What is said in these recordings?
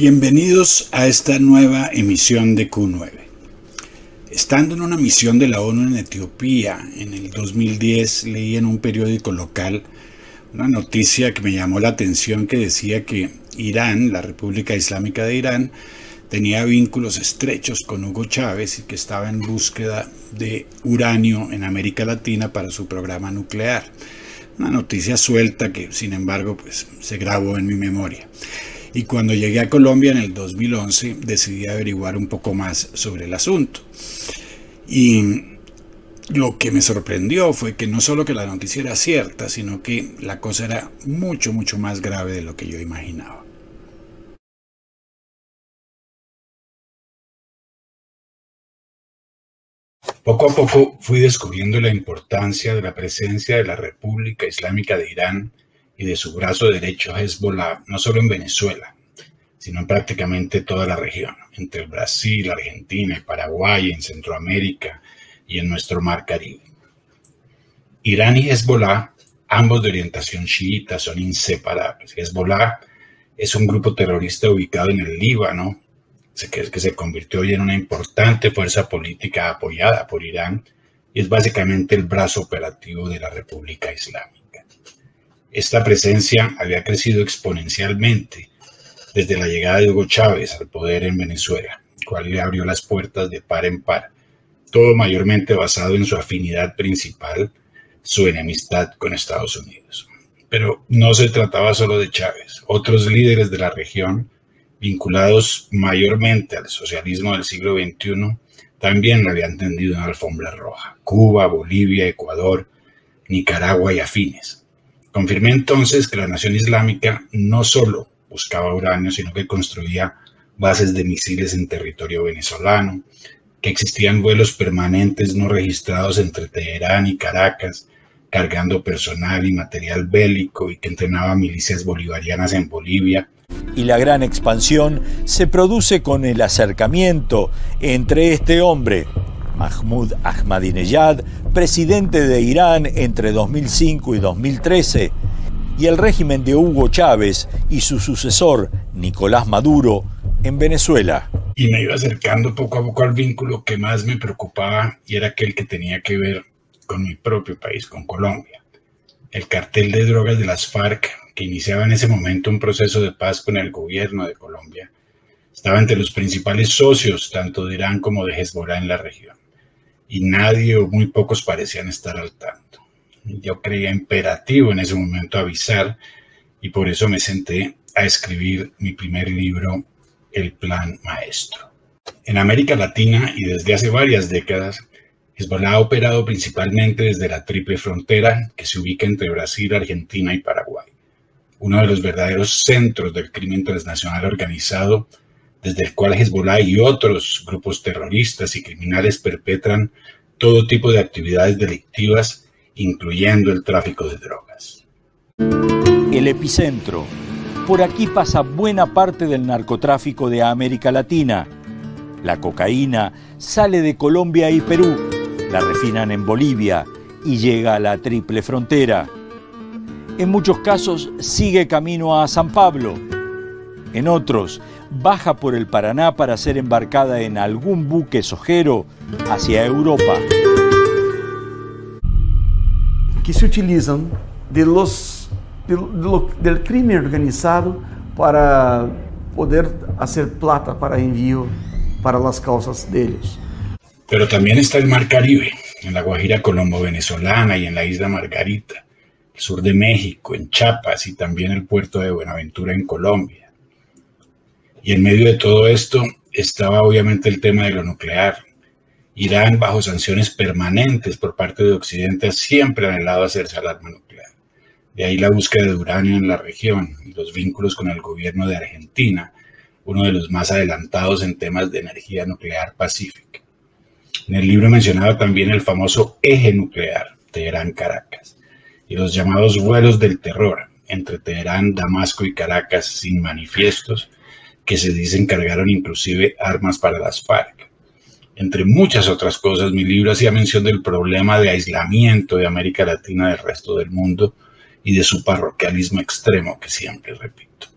Bienvenidos a esta nueva emisión de Q9. Estando en una misión de la ONU en Etiopía en el 2010, leí en un periódico local una noticia que me llamó la atención que decía que Irán, la República Islámica de Irán, tenía vínculos estrechos con Hugo Chávez y que estaba en búsqueda de uranio en América Latina para su programa nuclear. Una noticia suelta que, sin embargo, se grabó en mi memoria. Y cuando llegué a Colombia en el 2011 decidí averiguar un poco más sobre el asunto. Y lo que me sorprendió fue que no solo que la noticia era cierta, sino que la cosa era mucho más grave de lo que yo imaginaba. Poco a poco fui descubriendo la importancia de la presencia de la República Islámica de Irán y de su brazo derecho Hezbollah, no solo en Venezuela, sino en prácticamente toda la región, entre el Brasil, Argentina y Paraguay, en Centroamérica y en nuestro mar Caribe. Irán y Hezbollah, ambos de orientación chiita, son inseparables. Hezbollah es un grupo terrorista ubicado en el Líbano, que se convirtió hoy en una importante fuerza política apoyada por Irán y es básicamente el brazo operativo de la República Islámica. Esta presencia había crecido exponencialmente desde la llegada de Hugo Chávez al poder en Venezuela, cual le abrió las puertas de par en par, todo mayormente basado en su afinidad principal, su enemistad con Estados Unidos. Pero no se trataba solo de Chávez. Otros líderes de la región, vinculados mayormente al socialismo del siglo XXI, también lo habían tendido en alfombra roja. Cuba, Bolivia, Ecuador, Nicaragua y afines. Confirmé entonces que la nación islámica no solo buscaba uranio, sino que construía bases de misiles en territorio venezolano, que existían vuelos permanentes no registrados entre Teherán y Caracas, cargando personal y material bélico y que entrenaba milicias bolivarianas en Bolivia. Y la gran expansión se produce con el acercamiento entre este hombre, Mahmoud Ahmadinejad, presidente de Irán entre 2005 y 2013, y el régimen de Hugo Chávez y su sucesor, Nicolás Maduro, en Venezuela. Y me iba acercando poco a poco al vínculo que más me preocupaba y era aquel que tenía que ver con mi propio país, con Colombia. El cartel de drogas de las FARC, que iniciaba en ese momento un proceso de paz con el gobierno de Colombia, estaba entre los principales socios tanto de Irán como de Hezbollah en la región. Y nadie o muy pocos parecían estar al tanto. Yo creía imperativo en ese momento avisar y por eso me senté a escribir mi primer libro, El Plan Maestro. En América Latina y desde hace varias décadas, Hezbollah ha operado principalmente desde la triple frontera que se ubica entre Brasil, Argentina y Paraguay, uno de los verdaderos centros del crimen transnacional organizado, desde el cual Hezbollah y otros grupos terroristas y criminales perpetran todo tipo de actividades delictivas, incluyendo el tráfico de drogas. El epicentro. Por aquí pasa buena parte del narcotráfico de América Latina. La cocaína sale de Colombia y Perú, la refinan en Bolivia y llega a la triple frontera. En muchos casos sigue camino a San Pablo. En otros, baja por el Paraná para ser embarcada en algún buque sojero hacia Europa. Que se utilizan del crimen organizado para poder hacer plata para envío para las causas de ellos. Pero también está el Mar Caribe, en la Guajira colombo-venezolana y en la isla Margarita, el sur de México, en Chiapas y también el puerto de Buenaventura en Colombia. Y en medio de todo esto estaba obviamente el tema de lo nuclear. Irán, bajo sanciones permanentes por parte de Occidente, ha siempre anhelado hacerse al arma nuclear. De ahí la búsqueda de uranio en la región y los vínculos con el gobierno de Argentina, uno de los más adelantados en temas de energía nuclear pacífica. En el libro mencionaba también el famoso eje nuclear, Teherán-Caracas, y los llamados vuelos del terror entre Teherán, Damasco y Caracas sin manifiestos, que se dicen cargaron inclusive armas para las FARC. Entre muchas otras cosas, mi libro hacía mención del problema de aislamiento de América Latina del resto del mundo y de su parroquialismo extremo, que siempre repito.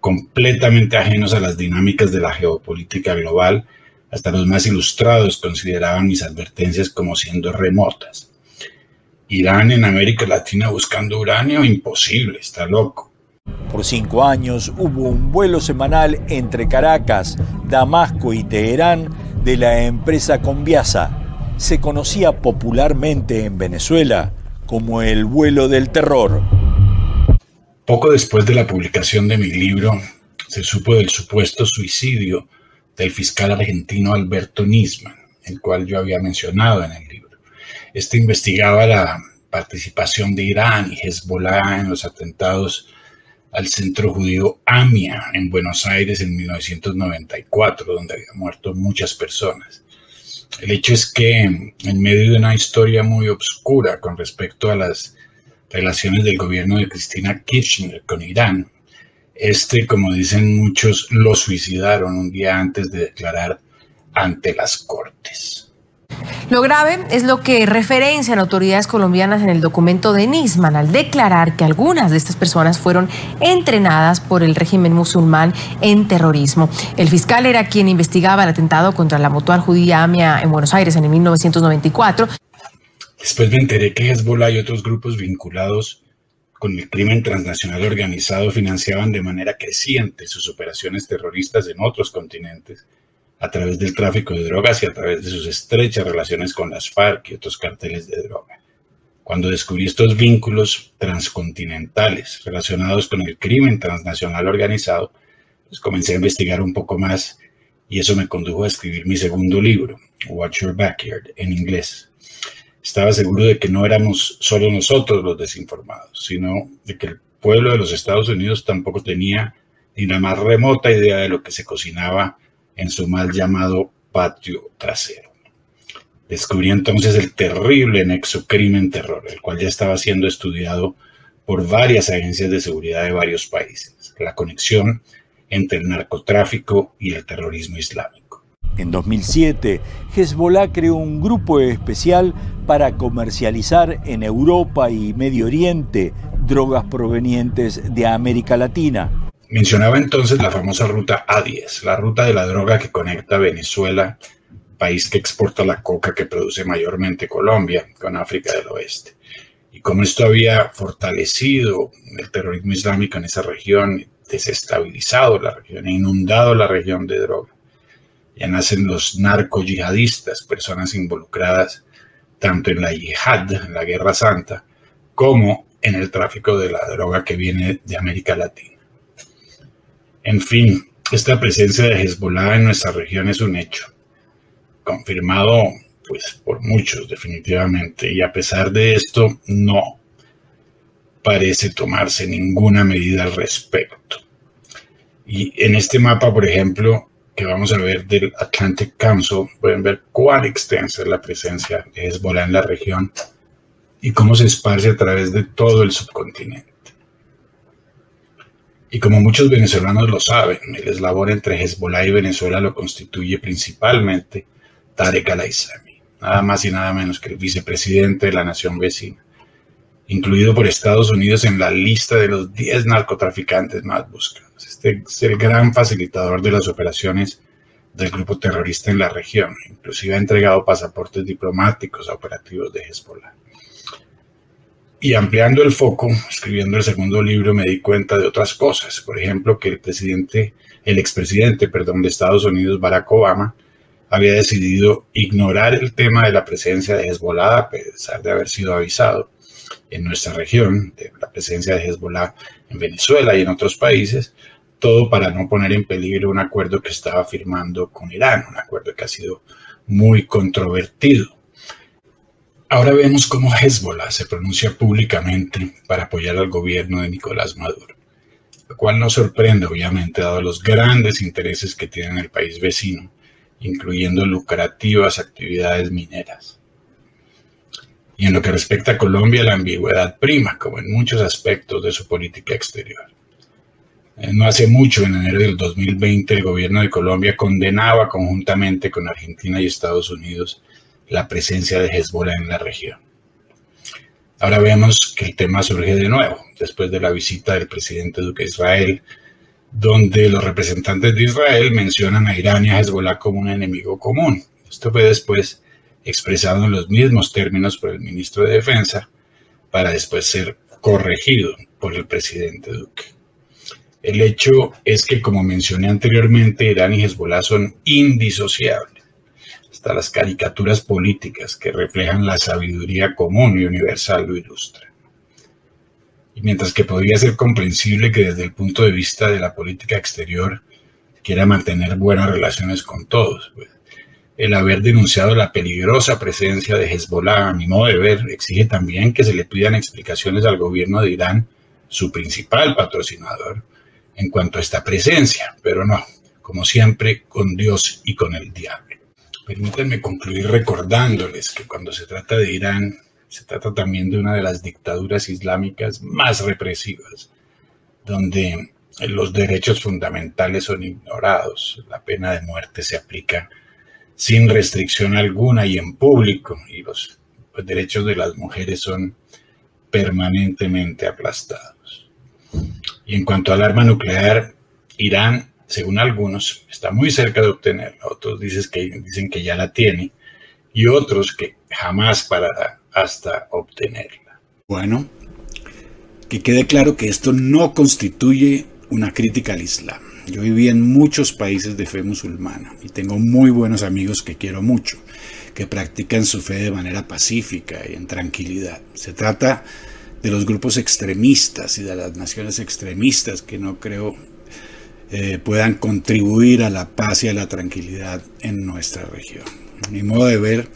completamente ajenos a las dinámicas de la geopolítica global. Hasta los más ilustrados consideraban mis advertencias como siendo remotas. Irán en América Latina buscando uranio, imposible, está loco. Por 5 años hubo un vuelo semanal entre Caracas, Damasco y Teherán de la empresa Conviasa. Se conocía popularmente en Venezuela como el vuelo del terror. Poco después de la publicación de mi libro, se supo del supuesto suicidio del fiscal argentino Alberto Nisman, el cual yo había mencionado en el libro. Este investigaba la participación de Irán y Hezbollah en los atentados al centro judío AMIA en Buenos Aires en 1994, donde habían muerto muchas personas. El hecho es que, en medio de una historia muy oscura con respecto a las relaciones del gobierno de Cristina Kirchner con Irán, como dicen muchos, lo suicidaron un día antes de declarar ante las Cortes. Lo grave es lo que referencian autoridades colombianas en el documento de Nisman al declarar que algunas de estas personas fueron entrenadas por el régimen musulmán en terrorismo. El fiscal era quien investigaba el atentado contra la mutual judía AMIA en Buenos Aires en 1994. Después me enteré que Hezbollah y otros grupos vinculados con el crimen transnacional organizado financiaban de manera creciente sus operaciones terroristas en otros continentes a través del tráfico de drogas y a través de sus estrechas relaciones con las FARC y otros carteles de droga. Cuando descubrí estos vínculos transcontinentales relacionados con el crimen transnacional organizado, pues comencé a investigar un poco más y eso me condujo a escribir mi segundo libro, Watch Your Backyard, en inglés. Estaba seguro de que no éramos solo nosotros los desinformados, sino de que el pueblo de los Estados Unidos tampoco tenía ni la más remota idea de lo que se cocinaba en su mal llamado patio trasero. Descubrí entonces el terrible nexo crimen-terror, el cual ya estaba siendo estudiado por varias agencias de seguridad de varios países, la conexión entre el narcotráfico y el terrorismo islámico. En 2007, Hezbollah creó un grupo especial para comercializar en Europa y Medio Oriente drogas provenientes de América Latina. Mencionaba entonces la famosa ruta A10, la ruta de la droga que conecta Venezuela, país que exporta la coca que produce mayormente Colombia, con África del Oeste. Y cómo esto había fortalecido el terrorismo islámico en esa región, desestabilizado la región e inundado la región de droga. Ya nacen los narco-yihadistas, personas involucradas tanto en la yihad, en la guerra santa, como en el tráfico de la droga que viene de América Latina. En fin, esta presencia de Hezbollah en nuestra región es un hecho, confirmado pues por muchos definitivamente, y a pesar de esto no parece tomarse ninguna medida al respecto. Y en este mapa, por ejemplo, que vamos a ver del Atlantic Council, pueden ver cuán extensa es la presencia de Hezbollah en la región y cómo se esparce a través de todo el subcontinente. Y como muchos venezolanos lo saben, el eslabón entre Hezbollah y Venezuela lo constituye principalmente Tarek al-Aissami, nada más y nada menos que el vicepresidente de la nación vecina, incluido por Estados Unidos en la lista de los 10 narcotraficantes más buscados. Este es el gran facilitador de las operaciones del grupo terrorista en la región. Inclusive ha entregado pasaportes diplomáticos a operativos de Hezbollah. Y ampliando el foco, escribiendo el segundo libro, me di cuenta de otras cosas. Por ejemplo, que el expresidente de Estados Unidos, Barack Obama, había decidido ignorar el tema de la presencia de Hezbollah, a pesar de haber sido avisado en nuestra región de la presencia de Hezbollah en Venezuela y en otros países, todo para no poner en peligro un acuerdo que estaba firmando con Irán, un acuerdo que ha sido muy controvertido. Ahora vemos cómo Hezbollah se pronuncia públicamente para apoyar al gobierno de Nicolás Maduro, lo cual no sorprende, obviamente, dado los grandes intereses que tiene el país vecino, incluyendo lucrativas actividades mineras. Y en lo que respecta a Colombia, la ambigüedad prima, como en muchos aspectos de su política exterior. No hace mucho, en enero del 2020, el gobierno de Colombia condenaba conjuntamente con Argentina y Estados Unidos la presencia de Hezbollah en la región. Ahora vemos que el tema surge de nuevo, después de la visita del presidente Duque a Israel, donde los representantes de Israel mencionan a Irán y a Hezbollah como un enemigo común. Esto fue después expresado en los mismos términos por el ministro de Defensa, para después ser corregido por el presidente Duque. El hecho es que, como mencioné anteriormente, Irán y Hezbollah son indisociables. Hasta las caricaturas políticas que reflejan la sabiduría común y universal lo ilustran. Y mientras que podría ser comprensible que desde el punto de vista de la política exterior quiera mantener buenas relaciones con todos, pues, el haber denunciado la peligrosa presencia de Hezbollah, a mi modo de ver, exige también que se le pidan explicaciones al gobierno de Irán, su principal patrocinador, en cuanto a esta presencia, pero no, como siempre, con Dios y con el diablo. Permítanme concluir recordándoles que cuando se trata de Irán, se trata también de una de las dictaduras islámicas más represivas, donde los derechos fundamentales son ignorados, la pena de muerte se aplica sin restricción alguna y en público, y los derechos de las mujeres son permanentemente aplastados. Y en cuanto al arma nuclear, Irán, según algunos, está muy cerca de obtenerla. Otros dicen que ya la tiene, y otros que jamás parará hasta obtenerla. Bueno, que quede claro que esto no constituye una crítica al Islam. Yo viví en muchos países de fe musulmana y tengo muy buenos amigos que quiero mucho, que practican su fe de manera pacífica y en tranquilidad. Se trata de los grupos extremistas y de las naciones extremistas que no creo puedan contribuir a la paz y a la tranquilidad en nuestra región. A mi modo de ver,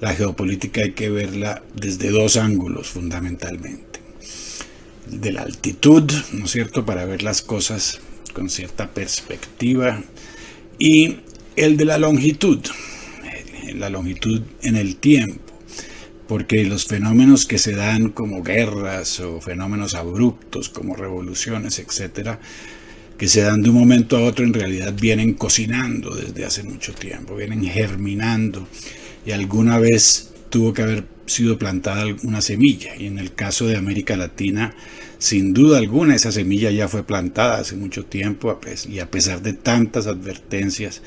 la geopolítica hay que verla desde dos ángulos fundamentalmente. De la altitud, ¿no es cierto?, para ver las cosas con cierta perspectiva, y el de la longitud en el tiempo, porque los fenómenos que se dan como guerras o fenómenos abruptos como revoluciones, etcétera, que se dan de un momento a otro, en realidad vienen cocinando desde hace mucho tiempo, vienen germinando, y alguna vez tuvo que haber sido plantada una semilla, y en el caso de América Latina, sin duda alguna, esa semilla ya fue plantada hace mucho tiempo, y a pesar de tantas advertencias,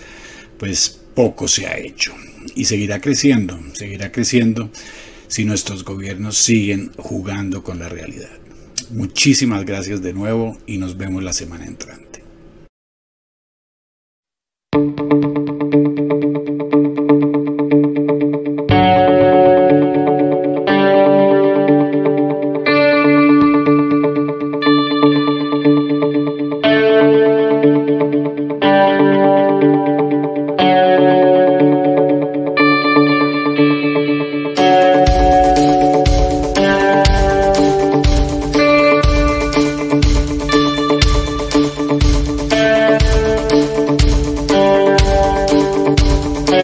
pues poco se ha hecho. Y seguirá creciendo si nuestros gobiernos siguen jugando con la realidad. Muchísimas gracias de nuevo y nos vemos la semana entrante.